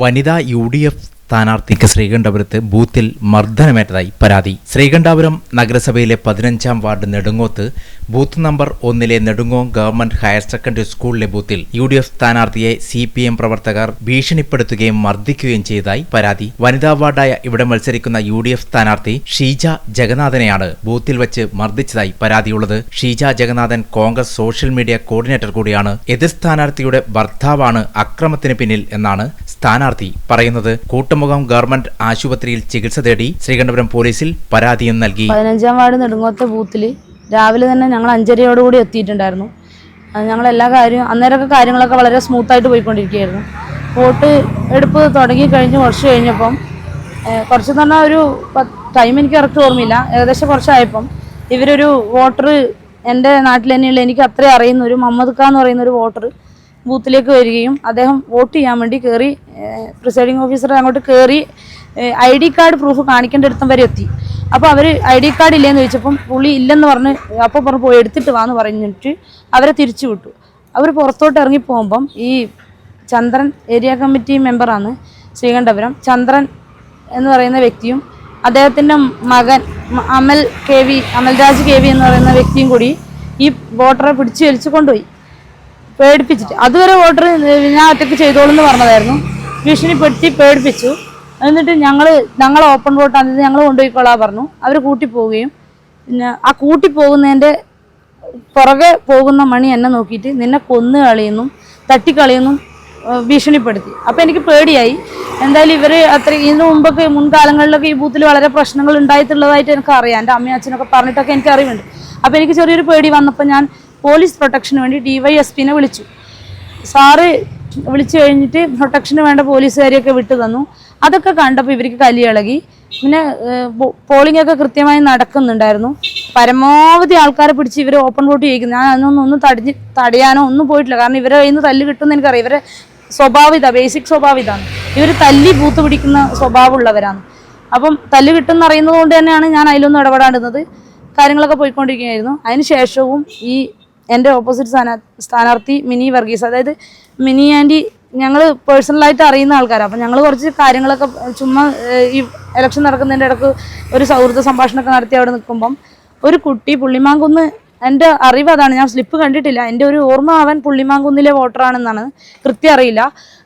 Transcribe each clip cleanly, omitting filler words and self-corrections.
വനിതാ UDF സ്ഥാനാർത്ഥിക്ക് ശ്രീകണ്ഠപുരത്ത് ബൂത്തിൽ മർദ്ദനമേറ്റതായി പരാതി. ശ്രീകണ്ഠപുരം നഗരസഭയിലെ 15-ാം വാർഡ് നെടുങ്ങോത്ത് ബൂത്ത് നമ്പർ 1-ലെ നെടുങ്ങോം ഗവൺമെന്റ് ഹയർ സെക്കൻഡറി സ്കൂളിലെ ബൂത്തിൽ UDF സ്ഥാനാർത്ഥിയെ CPM പ്രവർത്തകർ ഭീഷണിപ്പെടുത്തുകയും മർദ്ദിക്കുകയും ചെയ്തതായി പരാതി. വനിതാ വാർഡായ ഇവിടെ മത്സരിക്കുന്ന UDF സ്ഥാനാർത്ഥി ഷീജ ജഗന്നാഥനെയാണ് ബൂത്തിൽ വെച്ച് മർദ്ദിച്ചതായി പരാതിയുള്ളത്. Sheeja Jagannathan Congress social media coordinator കൂടിയാണ്. എതിർ സ്ഥാനാർത്ഥിയുടെ ഭർത്താവാണ് അക്രമത്തിന് പിന്നിൽ എന്നാണ് സ്ഥാനാർത്ഥി പറയുന്നത്. കൂട്ടമുഖം ഗവൺമെന്റ് ആശുപത്രിയിൽ ചികിത്സ തേടി ശ്രീകണ്ഠപുരം പോലീസിൽ പരാതിയും നൽകി. 15-ാം വാർഡ് നെടുങ്ങോത്തെ ബൂത്തിൽ രാവിലെ തന്നെ ഞങ്ങൾ 5:30 എത്തിയിട്ടുണ്ടായിരുന്നു. ഞങ്ങൾ എല്ലാ കാര്യവും അന്നേരമൊക്കെ കാര്യങ്ങളൊക്കെ വളരെ സ്മൂത്തായിട്ട് പോയിക്കൊണ്ടിരിക്കുകയായിരുന്നു. വോട്ട് എടുപ്പ് തുടങ്ങി കുറച്ച് കഴിഞ്ഞപ്പം കുറച്ചെന്ന് പറഞ്ഞാൽ ഒരു ടൈം എനിക്ക് കറക്റ്റ് ഓർമ്മയില്ല, ഏകദേശം കുറച്ചായപ്പം ഇവരൊരു വോട്ടർ, എൻ്റെ നാട്ടിൽ തന്നെയുള്ള എനിക്ക് അത്രയും അറിയുന്ന ഒരു മുഹമ്മദ് ഖാൻ എന്ന് പറയുന്ന ഒരു വോട്ടർ ബൂത്തിലേക്ക് വരികയും അദ്ദേഹം വോട്ട് ചെയ്യാൻ വേണ്ടി കയറി, പ്രിസൈഡിങ് ഓഫീസർ അങ്ങോട്ട് കയറി ID കാർഡ് പ്രൂഫ് കാണിക്കേണ്ട അടുത്തം വരെ എത്തി. അപ്പോൾ അവർ ID കാർഡ് ഇല്ലയെന്ന് ചോദിച്ചപ്പം പുള്ളി ഇല്ലെന്ന് പറഞ്ഞ് അപ്പോൾ പോയി എടുത്തിട്ട് വാന്ന് പറഞ്ഞിട്ട് അവരെ തിരിച്ചു വിട്ടു. അവർ പുറത്തോട്ട് ഇറങ്ങി പോകുമ്പം ഈ ചന്ദ്രൻ ഏരിയ കമ്മിറ്റി മെമ്പറാണ് ശ്രീകണ്ഠപുരം, ചന്ദ്രൻ എന്ന് പറയുന്ന വ്യക്തിയും അദ്ദേഹത്തിൻ്റെ മകൻ അമൽരാജ് KV എന്ന് പറയുന്ന വ്യക്തിയും കൂടി ഈ വോട്ടറെ പിടിച്ചു വലിച്ചു കൊണ്ടുപോയി പേടിപ്പിച്ചിട്ട്. അതുവരെ വോട്ടർ ഞാൻ ഒറ്റയ്ക്ക് ചെയ്തോളൂ എന്ന് പറഞ്ഞതായിരുന്നു. ഭീഷണിപ്പെടുത്തി പേടിപ്പിച്ചു. എന്നിട്ട് ഞങ്ങൾ ഓപ്പൺ വോട്ടാണ്, ഞങ്ങൾ കൊണ്ടുപോയിക്കോളാൻ പറഞ്ഞു. അവർ കൂട്ടിപ്പോവുകയും പിന്നെ ആ കൂട്ടിപ്പോകുന്നതിൻ്റെ പുറകെ പോകുന്ന മണി എന്നെ നോക്കിയിട്ട് നിന്നെ കൊന്നു കളയുന്നും തട്ടിക്കളയുന്നും ഭീഷണിപ്പെടുത്തി. അപ്പോൾ എനിക്ക് പേടിയായി. എന്തായാലും ഇവർ ഇതിനു മുമ്പൊക്കെ മുൻകാലങ്ങളിലൊക്കെ ഈ ബൂത്തിൽ വളരെ പ്രശ്നങ്ങൾ ഉണ്ടായിട്ടുള്ളതായിട്ട് എനിക്ക് അറിയാം. എൻ്റെ അമ്മയും അച്ഛനൊക്കെ പറഞ്ഞിട്ടൊക്കെ എനിക്ക് അറിവുണ്ട്. അപ്പോൾ എനിക്ക് ചെറിയൊരു പേടി വന്നപ്പോൾ ഞാൻ പോലീസ് പ്രൊട്ടക്ഷന് വേണ്ടി DYSPനെ വിളിച്ചു. സാറ് വിളിച്ചു കഴിഞ്ഞിട്ട് പ്രൊട്ടക്ഷന് വേണ്ട പോലീസുകാരെയൊക്കെ വിട്ടു തന്നു. അതൊക്കെ കണ്ടപ്പോൾ ഇവർക്ക് കലിയിളകി. പിന്നെ പോളിംഗ് ഒക്കെ കൃത്യമായി നടക്കുന്നുണ്ടായിരുന്നു. പരമാവധി ആൾക്കാരെ പിടിച്ച് ഇവർ ഓപ്പൺ വോട്ട് ചെയ്യിക്കുന്നു. ഞാൻ അതൊന്നും തടയാനോ ഒന്നും പോയിട്ടില്ല. കാരണം ഇവരെ കയ്യിൽ നിന്ന് തല്ല് കിട്ടുമെന്ന് എനിക്കറിയാം. ഇവരെ ബേസിക് സ്വഭാവം ഇതാണ്. ഇവർ തല്ലി ബൂത്ത് പിടിക്കുന്ന സ്വഭാവമുള്ളവരാണ്. അപ്പം തല്ല് കിട്ടുമെന്ന് അറിയുന്നത് കൊണ്ട് തന്നെയാണ് ഞാൻ അതിലൊന്നും ഇടപെടാണ്ടുന്നത്. കാര്യങ്ങളൊക്കെ പോയിക്കൊണ്ടിരിക്കുകയായിരുന്നു. അതിന് ശേഷവും ഈ എൻ്റെ ഓപ്പോസിറ്റ് സ്ഥാനാർത്ഥി മിനി വർഗീസ്, അതായത് മിനി ആൻറ്റി, ഞങ്ങൾ പേഴ്സണലായിട്ട് അറിയുന്ന ആൾക്കാരാണ്. അപ്പം ഞങ്ങൾ കുറച്ച് കാര്യങ്ങളൊക്കെ ചുമ്മാ ഈ ഇലക്ഷൻ നടക്കുന്നതിൻ്റെ ഇടയ്ക്ക് ഒരു സൗഹൃദ സംഭാഷണമൊക്കെ നടത്തി അവിടെ നിൽക്കുമ്പം ഒരു കുട്ടി പുള്ളിമാങ്കുന്ന്, എൻ്റെ അറിവ് അതാണ്, ഞാൻ സ്ലിപ്പ് കണ്ടിട്ടില്ല, എൻ്റെ ഒരു ഓർമ്മ അവൻ പുള്ളിമാങ്കുന്നിലെ വോട്ടറാണെന്നാണ്, കൃത്യം അറിയില്ല.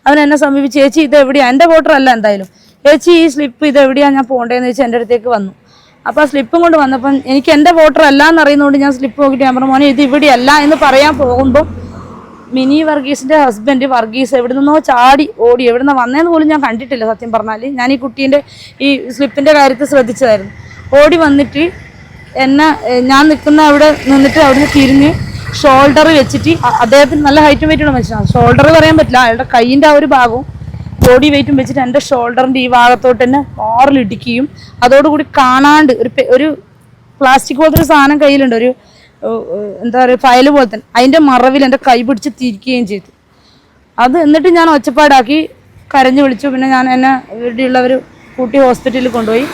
അവൻ എന്നെ സമീപിച്ച് ചേച്ചി ഇത് എവിടെയാണ്, എൻ്റെ വോട്ടർ അല്ല എന്തായാലും, ചേച്ചി ഈ സ്ലിപ്പ് ഇത് എവിടെയാണ് ഞാൻ പോകേണ്ടതെന്ന് വെച്ചാൽ എൻ്റെ അടുത്തേക്ക് വന്നു. അപ്പോൾ ആ സ്ലിപ്പും കൊണ്ട് വന്നപ്പം എനിക്ക് എൻ്റെ വോട്ടർ അല്ല എന്നറിയുന്നതുകൊണ്ട് ഞാൻ സ്ലിപ്പ് നോക്കിയിട്ട് ഞാൻ പറഞ്ഞു മോനെ ഇത് ഇവിടെയല്ല എന്ന് പറയാൻ പോകുമ്പോൾ മിനി വർഗീസിൻ്റെ ഹസ്ബൻഡ് വർഗീസ് എവിടെ നിന്നോ ചാടി ഓടി, എവിടെ നിന്ന് വന്നതെന്ന് പോലും ഞാൻ കണ്ടിട്ടില്ല സത്യം പറഞ്ഞാൽ. ഞാൻ ഈ കുട്ടീൻ്റെ ഈ സ്ലിപ്പിൻ്റെ കാര്യത്തിൽ ശ്രദ്ധിച്ചതായിരുന്നു. ഓടി വന്നിട്ട് ഞാൻ നിൽക്കുന്ന അവിടെ നിന്നിട്ട് അവിടുന്ന് തിരിഞ്ഞ് ഷോൾഡർ വെച്ചിട്ട്, അദ്ദേഹത്തിന് നല്ല ഹൈറ്റും വെയിറ്റുള്ള മനുഷ്യനാണ്, ഷോൾഡർ പറയാൻ പറ്റില്ല, അയാളുടെ കൈയിൻ്റെ ആ ഒരു ഭാഗവും ബോഡി വെയിറ്റും വെച്ചിട്ട് എൻ്റെ ഷോൾഡറിൻ്റെ ഈ ഭാഗത്തോട്ട് തന്നെ മാറിലിടിക്കുകയും അതോടുകൂടി കാണാണ്ട് ഒരു പ്ലാസ്റ്റിക് പോലത്തെ ഒരു സാധനം കയ്യിലുണ്ട്, ഒരു എന്താ പറയുക ഫയൽ പോലെ തന്നെ, അതിൻ്റെ മറവിൽ എൻ്റെ കൈ പിടിച്ച് തിരിക്കുകയും ചെയ്തു. അത് എന്നിട്ട് ഞാൻ ഒച്ചപ്പാടാക്കി കരഞ്ഞു വിളിച്ചു. പിന്നെ ഞാൻ എന്നെ ഇവിടെയുള്ളവർ കൂട്ടി ഹോസ്പിറ്റലിൽ കൊണ്ടുപോയി.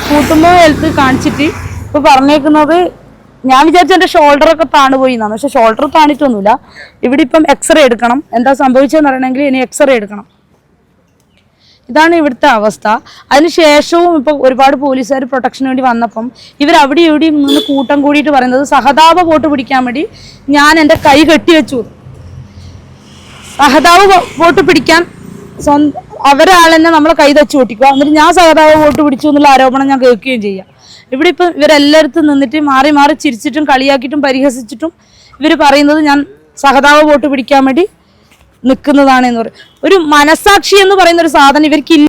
കൂട്ടുമ്പോൾ ഹെൽത്ത് കാണിച്ചിട്ട് ഇപ്പോൾ പറഞ്ഞേക്കുന്നത്, ഞാൻ വിചാരിച്ചു എൻ്റെ ഷോൾഡറൊക്കെ താണുപോയി എന്നാണ്. പക്ഷേ ഷോൾഡർ താണിട്ടൊന്നുമില്ല. ഇവിടെ ഇപ്പം എക്സ്റേ എടുക്കണം, എന്താ സംഭവിച്ചതെന്ന് അറിയണമെങ്കിൽ ഇനി എക്സ്റേ എടുക്കണം. ഇതാണ് ഇവിടുത്തെ അവസ്ഥ. അതിനുശേഷവും ഇപ്പോൾ ഒരുപാട് പോലീസുകാർ പ്രൊട്ടക്ഷന് വേണ്ടി വന്നപ്പം ഇവർ അവിടെ ഇവിടെയും നിന്ന് കൂട്ടം കൂടിയിട്ട് പറയുന്നത് സഹതാപ വോട്ട് പിടിക്കാൻ വേണ്ടി ഞാൻ എൻ്റെ കൈ കെട്ടിവെച്ചു. സഹതാപ വോട്ട് പിടിക്കാൻ അവരാളെന്നെ നമ്മളെ കൈ തച്ച് ഓട്ടിക്കുക, എന്നിട്ട് ഞാൻ സഹതാപ വോട്ട് പിടിച്ചു എന്നുള്ള ആരോപണം ഞാൻ കേൾക്കുകയും ചെയ്യാം. ഇവിടെ ഇപ്പം ഇവരെല്ലായിടത്തും നിന്നിട്ട് മാറി മാറി ചിരിച്ചിട്ടും കളിയാക്കിയിട്ടും പരിഹസിച്ചിട്ടും ഇവർ പറയുന്നത് ഞാൻ സഹതാപ വോട്ട് പിടിക്കാൻ വേണ്ടി നിൽക്കുന്നതാണ് എന്ന് പറയും. ഒരു മനസാക്ഷി എന്ന് പറയുന്ന ഒരു സാധനം ഇവർക്കില്ല.